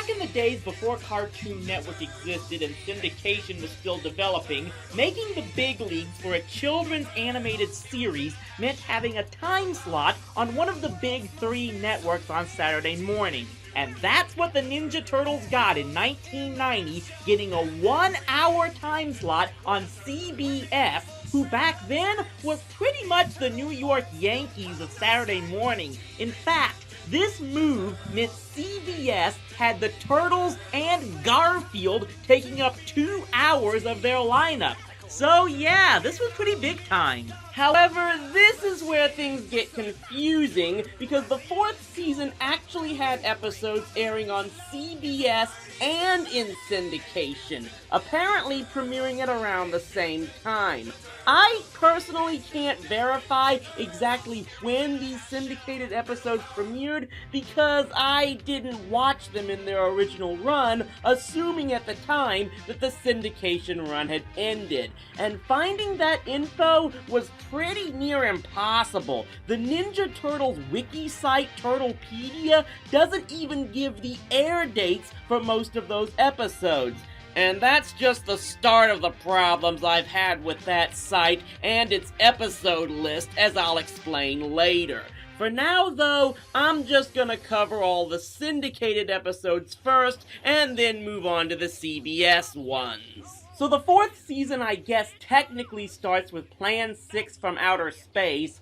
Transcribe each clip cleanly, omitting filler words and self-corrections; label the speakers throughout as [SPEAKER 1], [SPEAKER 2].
[SPEAKER 1] Back in the days before Cartoon Network existed and syndication was still developing, making the big leagues for a children's animated series meant having a time slot on one of the big three networks on Saturday morning. And that's what the Ninja Turtles got in 1990, getting a 1-hour time slot on CBS, who back then was pretty much the New York Yankees of Saturday morning. In fact, this move meant CBS had the Turtles and Garfield taking up 2 hours of their lineup. So yeah, this was pretty big time. However, this is where things get confusing, because the 4th season actually had episodes airing on CBS and in syndication, apparently premiering at around the same time. I personally can't verify exactly when these syndicated episodes premiered because I didn't watch them in their original run, assuming at the time that the syndication run had ended. And finding that info was pretty near impossible. The Ninja Turtles wiki site Turtlepedia doesn't even give the air dates for most of those episodes. And that's just the start of the problems I've had with that site and its episode list, as I'll explain later. For now, though, I'm just gonna cover all the syndicated episodes first, and then move on to the CBS ones. So the 4th season, I guess, technically starts with Plan 6 from Outer Space,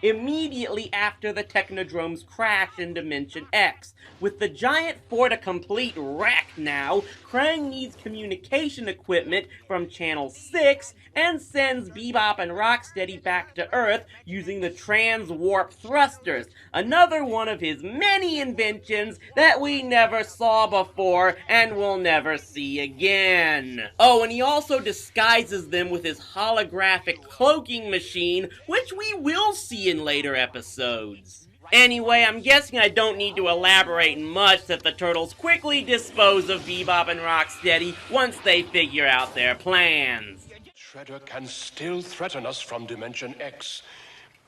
[SPEAKER 1] immediately after the Technodrome's crash in Dimension X. With the giant fort a complete wreck now, Krang needs communication equipment from Channel 6 and sends Bebop and Rocksteady back to Earth using the trans-warp thrusters, another one of his many inventions that we never saw before and will never see again. Oh, and he also disguises them with his holographic cloaking machine, which we will see in later episodes. Anyway, I'm guessing I don't need to elaborate much that the Turtles quickly dispose of Bebop and Rocksteady once they figure out their plans.
[SPEAKER 2] Shredder can still threaten us from Dimension X.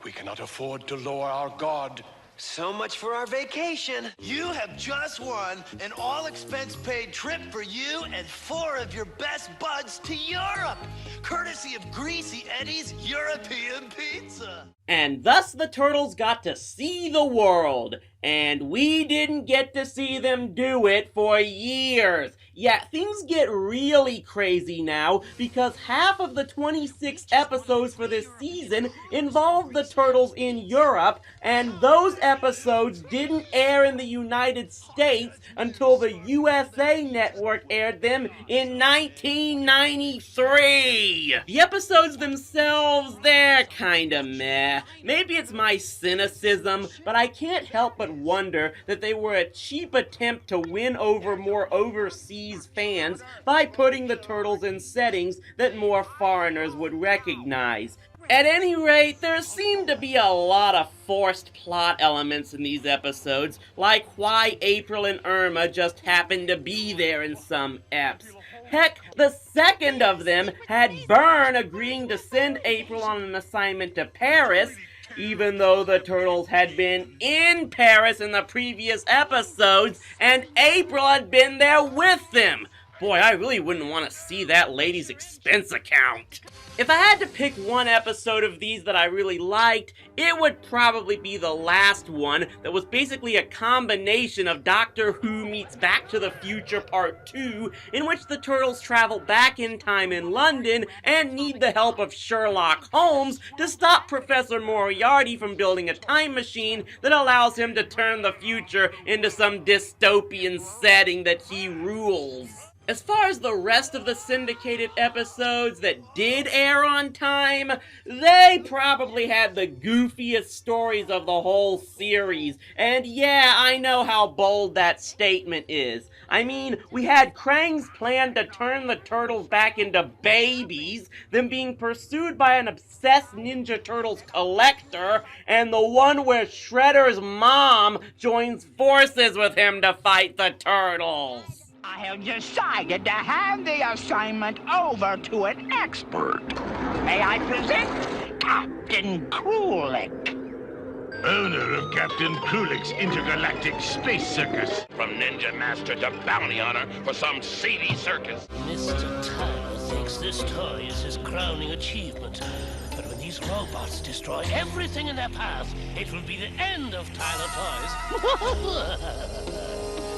[SPEAKER 2] We cannot afford to lower our guard.
[SPEAKER 3] So much for our vacation.
[SPEAKER 4] You have just won an all-expense-paid trip for you and 4 of your best buds to Europe, courtesy of Greasy Eddie's European Pizza.
[SPEAKER 1] And thus the Turtles got to see the world, and we didn't get to see them do it for years. Yeah, things get really crazy now, because half of the 26 episodes for this season involve the Turtles in Europe, and those episodes didn't air in the United States until the USA Network aired them in 1993. The episodes themselves, they're kinda meh. Maybe it's my cynicism, but I can't help but wonder that they were a cheap attempt to win over more overseas fans by putting the Turtles in settings that more foreigners would recognize. At any rate, there seemed to be a lot of forced plot elements in these episodes, like why April and Irma just happened to be there in some eps. Heck, the second of them had Byrne agreeing to send April on an assignment to Paris, even though the Turtles had been in Paris in the previous episodes, and April had been there with them. Boy, I really wouldn't want to see that lady's expense account. If I had to pick one episode of these that I really liked, it would probably be the last one that was basically a combination of Doctor Who meets Back to the Future Part 2, in which the Turtles travel back in time in London and need the help of Sherlock Holmes to stop Professor Moriarty from building a time machine that allows him to turn the future into some dystopian setting that he rules. As far as the rest of the syndicated episodes that did air on time, they probably had the goofiest stories of the whole series. And yeah, I know how bold that statement is. I mean, we had Krang's plan to turn the Turtles back into babies, them being pursued by an obsessed Ninja Turtles collector, and the one where Shredder's mom joins forces with him to fight the Turtles.
[SPEAKER 5] I have decided to hand the assignment over to an expert. May I present Captain Krulik?
[SPEAKER 6] owner of Captain Krulik's intergalactic space circus. From ninja master to bounty hunter for some seedy circus.
[SPEAKER 7] Mr. Tyler thinks this toy is his crowning achievement. But when these robots destroy everything in their path, it will be the end of Tyler Toys.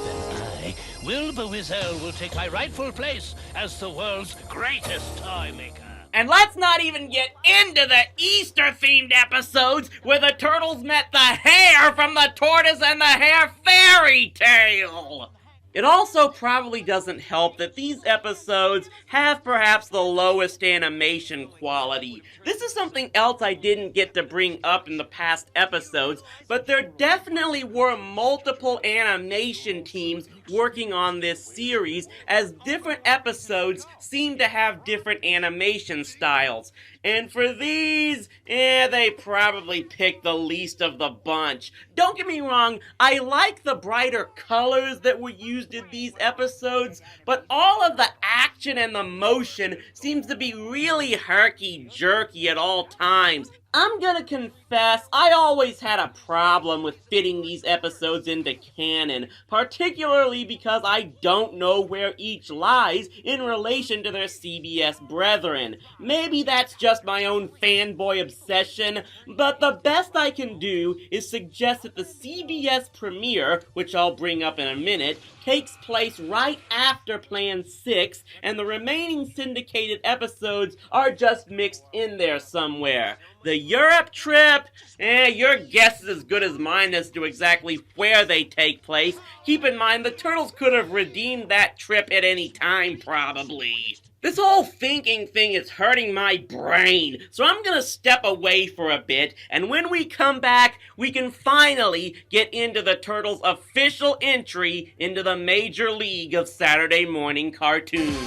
[SPEAKER 7] Then I, Wilbur Wizell, will take my rightful place as the world's greatest toy maker.
[SPEAKER 1] And let's not even get into the Easter-themed episodes where the turtles met the hare from the Tortoise and the Hare fairy tale! It also probably doesn't help that these episodes have perhaps the lowest animation quality. This is something else I didn't get to bring up in the past episodes, but there definitely were multiple animation teams working on this series, as different episodes seem to have different animation styles. And for these, they probably picked the least of the bunch. Don't get me wrong, I like the brighter colors that were used in these episodes, but all of the action and the motion seems to be really herky-jerky at all times. I'm gonna confess, I always had a problem with fitting these episodes into canon, particularly because I don't know where each lies in relation to their CBS brethren. Maybe that's just my own fanboy obsession, but the best I can do is suggest that the CBS premiere, which I'll bring up in a minute, takes place right after Plan 6, and the remaining syndicated episodes are just mixed in there somewhere. The Europe trip? Your guess is as good as mine as to exactly where they take place. Keep in mind, the Turtles could have redeemed that trip at any time, probably. This whole thinking thing is hurting my brain, so I'm gonna step away for a bit, and when we come back, we can finally get into the Turtles' official entry into the Major League of Saturday morning cartoons.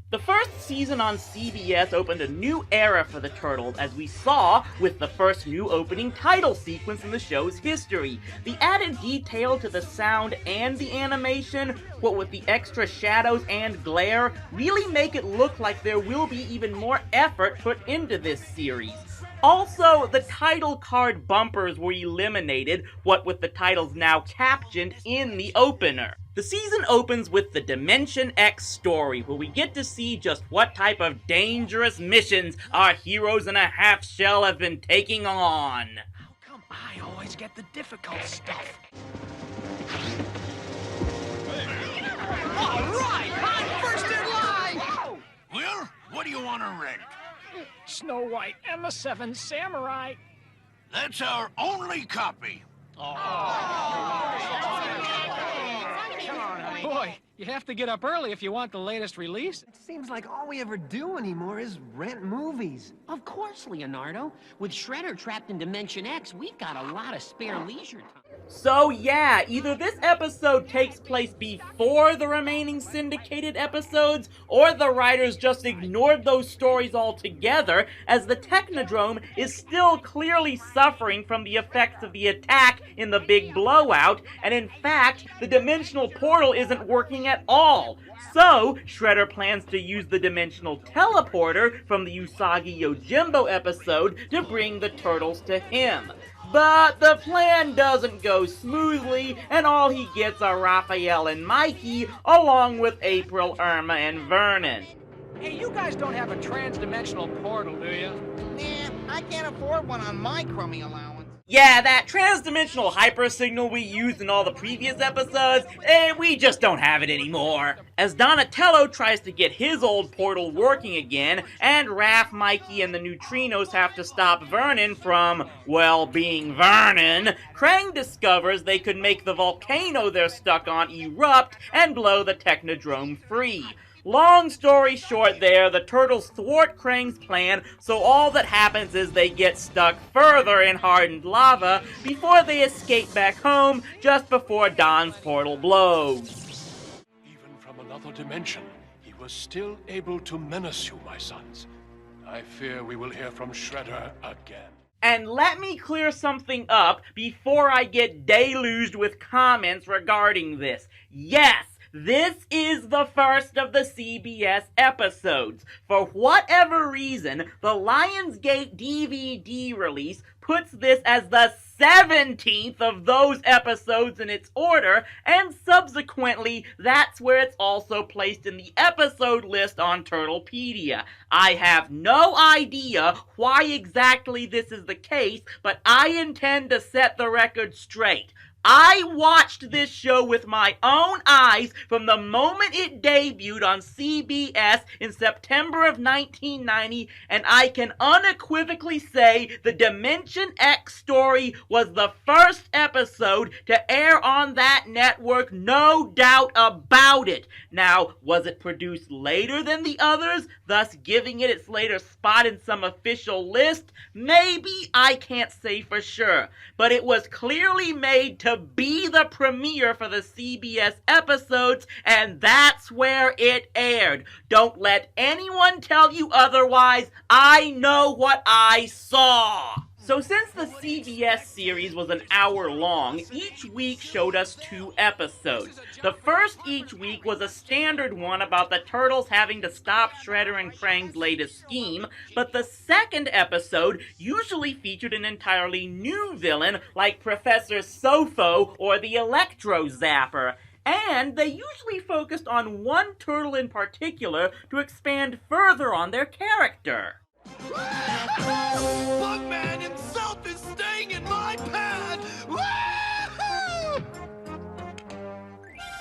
[SPEAKER 1] The first season on CBS opened a new era for the Turtles, as we saw with the first new opening title sequence in the show's history. The added detail to the sound and the animation, what with the extra shadows and glare, really make it look like there will be even more effort put into this series. Also, the title card bumpers were eliminated, what with the titles now captioned in the opener. The season opens with the Dimension X story, where we get to see just what type of dangerous missions our heroes in a half shell have been taking on.
[SPEAKER 7] How come I always get the difficult stuff?
[SPEAKER 5] All right, I'm first in line!
[SPEAKER 6] Will, what do you want to rent?
[SPEAKER 7] Snow White and the Seven Samurai.
[SPEAKER 6] That's our only copy.
[SPEAKER 7] Boy, you have to get up early if you want the latest release.
[SPEAKER 3] It seems like all we ever do anymore is rent movies.
[SPEAKER 8] Of course, Leonardo. With Shredder trapped in Dimension X, we've got a lot of spare leisure time.
[SPEAKER 1] So yeah, either this episode takes place before the remaining syndicated episodes, or the writers just ignored those stories altogether, as the Technodrome is still clearly suffering from the effects of the attack in the big blowout, and in fact, the dimensional portal isn't working at all. So, Shredder plans to use the dimensional teleporter from the Usagi Yojimbo episode to bring the Turtles to him. But the plan doesn't go smoothly, and all he gets are Raphael and Mikey, along with April, Irma, and Vernon.
[SPEAKER 7] Hey, you guys don't have a trans-dimensional portal, do you?
[SPEAKER 5] Nah, I can't afford one on my crummy allowance.
[SPEAKER 1] Yeah, that trans-dimensional hyper-signal we used in all the previous episodes, we just don't have it anymore. As Donatello tries to get his old portal working again, and Raph, Mikey, and the Neutrinos have to stop Vernon from, well, being Vernon, Krang discovers they could make the volcano they're stuck on erupt and blow the Technodrome free. Long story short there, the Turtles thwart Krang's plan, so all that happens is they get stuck further in hardened lava before they escape back home just before Don's portal blows.
[SPEAKER 2] Even from another dimension, he was still able to menace you, my sons. I fear we will hear from Shredder again.
[SPEAKER 1] And let me clear something up before I get deluged with comments regarding this. Yes, This is the first of the CBS episodes. For whatever reason, the Lionsgate DVD release puts this as the 17th of those episodes in its order, and subsequently, that's where it's also placed in the episode list on Turtlepedia. I have no idea why exactly this is the case, but I intend to set the record straight. I watched this show with my own eyes from the moment it debuted on CBS in September of 1990, and I can unequivocally say the Dimension X story was the first episode to air on that network, no doubt about it. Now, was it produced later than the others, thus giving it its later spot in some official list? Maybe, I can't say for sure, but it was clearly made to be the premiere for the CBS episodes, and that's where it aired. Don't let anyone tell you otherwise. I know what I saw. So since the CBS series was an hour long, each week showed us 2 episodes. The first each week was a standard one about the Turtles having to stop Shredder and Krang's latest scheme, but the second episode usually featured an entirely new villain like Professor Sofo or the Electro Zapper. And they usually focused on one turtle in particular to expand further on their character.
[SPEAKER 4] Bugman himself is staying in my pad! Woo-hoo!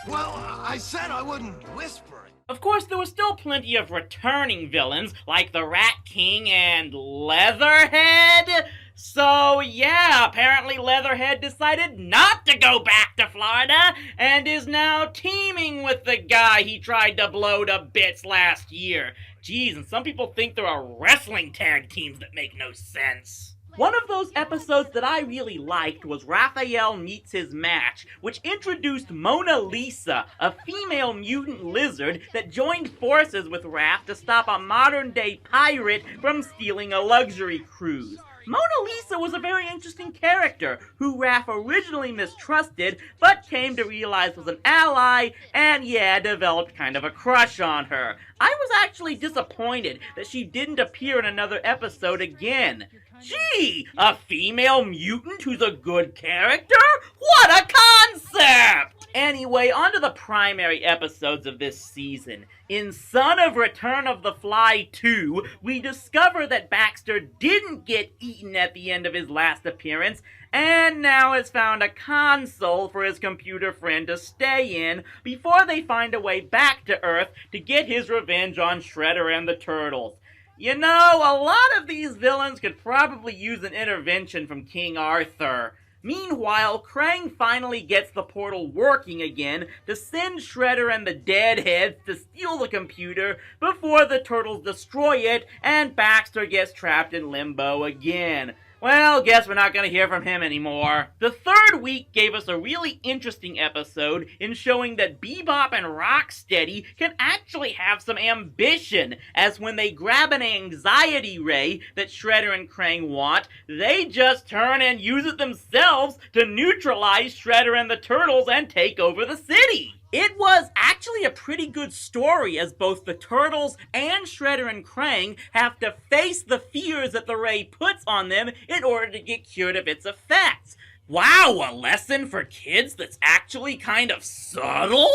[SPEAKER 4] Well, I said I wouldn't whisper it.
[SPEAKER 1] Of course, there were still plenty of returning villains, like the Rat King and Leatherhead. So yeah, apparently Leatherhead decided not to go back to Florida, and is now teaming with the guy he tried to blow to bits last year. Geez, and some people think there are wrestling tag teams that make no sense. One of those episodes that I really liked was Raphael Meets His Match, which introduced Mona Lisa, a female mutant lizard that joined forces with Raph to stop a modern-day pirate from stealing a luxury cruise. Mona Lisa was a very interesting character, who Raph originally mistrusted, but came to realize was an ally, and yeah, developed kind of a crush on her. I was actually disappointed that she didn't appear in another episode again. Gee, a female mutant who's a good character? What a concept! Anyway, on to the primary episodes of this season. In Son of Return of the Fly 2, we discover that Baxter didn't get eaten at the end of his last appearance, and now has found a console for his computer friend to stay in before they find a way back to Earth to get his revenge on Shredder and the Turtles. You know, a lot of these villains could probably use an intervention from King Arthur. Meanwhile, Krang finally gets the portal working again to send Shredder and the Deadheads to steal the computer before the Turtles destroy it and Baxter gets trapped in limbo again. Well, guess we're not going to hear from him anymore. The third week gave us a really interesting episode in showing that Bebop and Rocksteady can actually have some ambition, as when they grab an anxiety ray that Shredder and Krang want, they just turn and use it themselves to neutralize Shredder and the Turtles and take over the city. It was actually a pretty good story, as both the Turtles and Shredder and Krang have to face the fears that the ray puts on them in order to get cured of its effects. Wow, a lesson for kids that's actually kind of subtle?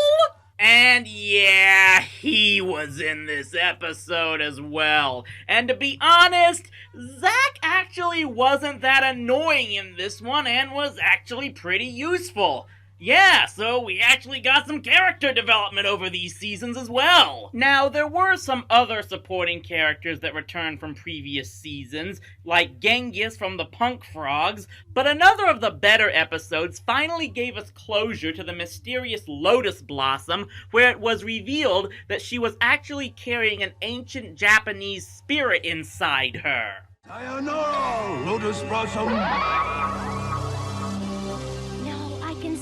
[SPEAKER 1] And yeah, he was in this episode as well. And to be honest, Zack actually wasn't that annoying in this one and was actually pretty useful. Yeah, so we actually got some character development over these seasons as well. Now, there were some other supporting characters that returned from previous seasons, like Genghis from the Punk Frogs, but another of the better episodes finally gave us closure to the mysterious Lotus Blossom, where it was revealed that she was actually carrying an ancient Japanese spirit inside her.
[SPEAKER 4] Sayonara, Lotus Blossom!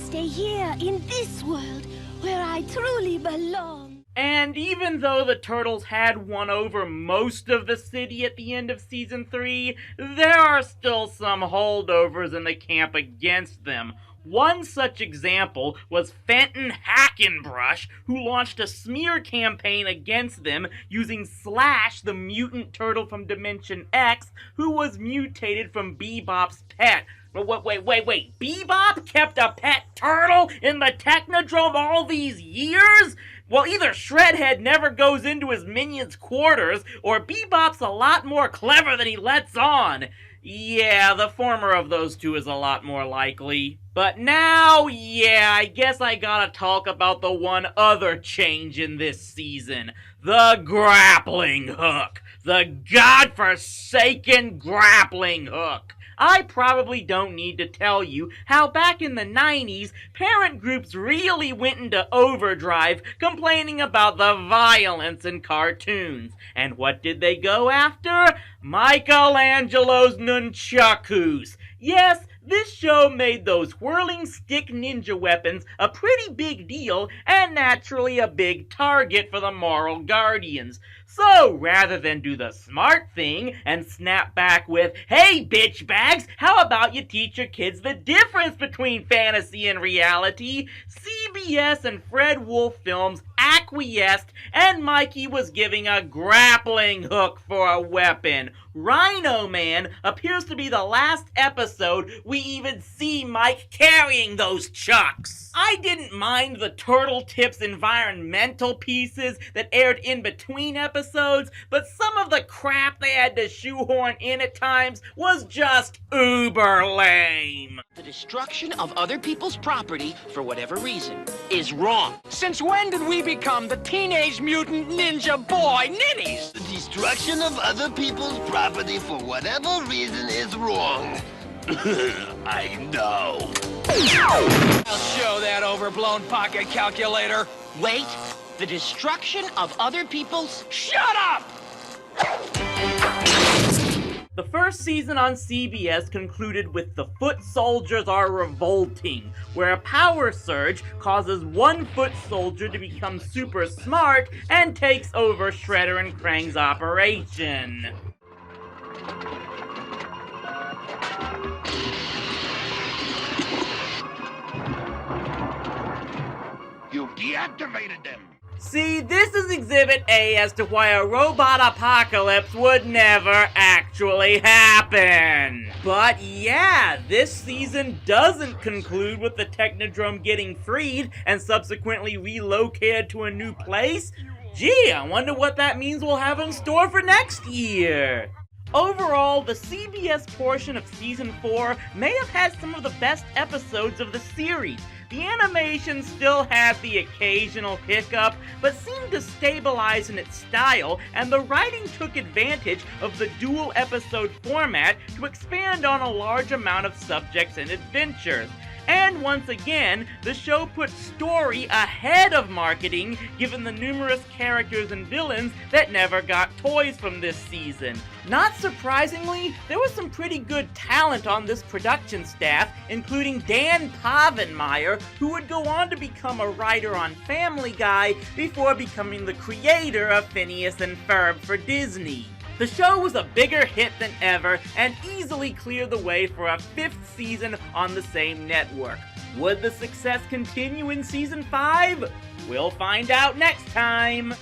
[SPEAKER 9] Stay here in this world where I truly belong.
[SPEAKER 1] And even though the Turtles had won over most of the city at the end of Season 3, there are still some holdovers in the camp against them. One such example was Fenton Hackenbrush, who launched a smear campaign against them using Slash, the mutant turtle from Dimension X, who was mutated from Bebop's pet. But wait, Bebop kept a pet turtle in the Technodrome all these years? Well, either Shredhead never goes into his minions' quarters, or Bebop's a lot more clever than he lets on. Yeah, the former of those two is a lot more likely. But now, yeah, I guess I gotta talk about the one other change in this season. The grappling hook. The godforsaken grappling hook. I probably don't need to tell you how back in the 90s, parent groups really went into overdrive complaining about the violence in cartoons. And what did they go after? Michelangelo's nunchakus. Yes, this show made those whirling stick ninja weapons a pretty big deal and naturally a big target for the moral guardians. So, rather than do the smart thing and snap back with, "Hey, bitch bags, how about you teach your kids the difference between fantasy and reality?" CBS and Fred Wolf Films acquiesced, and Mikey was giving a grappling hook for a weapon. Rhino Man appears to be the last episode we even see Mike carrying those chucks. I didn't mind the Turtle Tips environmental pieces that aired in between episodes, but some of the crap they had to shoehorn in at times was just uber lame.
[SPEAKER 8] The destruction of other people's property, for whatever reason, is wrong. Since when did we become the Teenage Mutant Ninja Boy Ninnies?
[SPEAKER 4] The destruction of other people's property for whatever reason is wrong. I know.
[SPEAKER 9] I'll show that overblown pocket calculator.
[SPEAKER 8] Wait, the destruction of other people's...
[SPEAKER 9] Shut up!
[SPEAKER 1] The first season on CBS concluded with The Foot Soldiers Are Revolting, where a power surge causes one foot soldier to become super smart and takes over Shredder and Krang's operation.
[SPEAKER 6] You deactivated them.
[SPEAKER 1] See, this is Exhibit A as to why a robot apocalypse would never actually happen. But yeah, this season doesn't conclude with the Technodrome getting freed and subsequently relocated to a new place. Gee, I wonder what that means we'll have in store for next year. Overall, the CBS portion of Season 4 may have had some of the best episodes of the series. The animation still had the occasional hiccup, but seemed to stabilize in its style, and the writing took advantage of the dual episode format to expand on a large amount of subjects and adventures. And once again, the show put story ahead of marketing, given the numerous characters and villains that never got toys from this season. Not surprisingly, there was some pretty good talent on this production staff, including Dan Povenmire, who would go on to become a writer on Family Guy before becoming the creator of Phineas and Ferb for Disney. The show was a bigger hit than ever and easily cleared the way for a 5th season on the same network. Would the success continue in Season 5? We'll find out next time!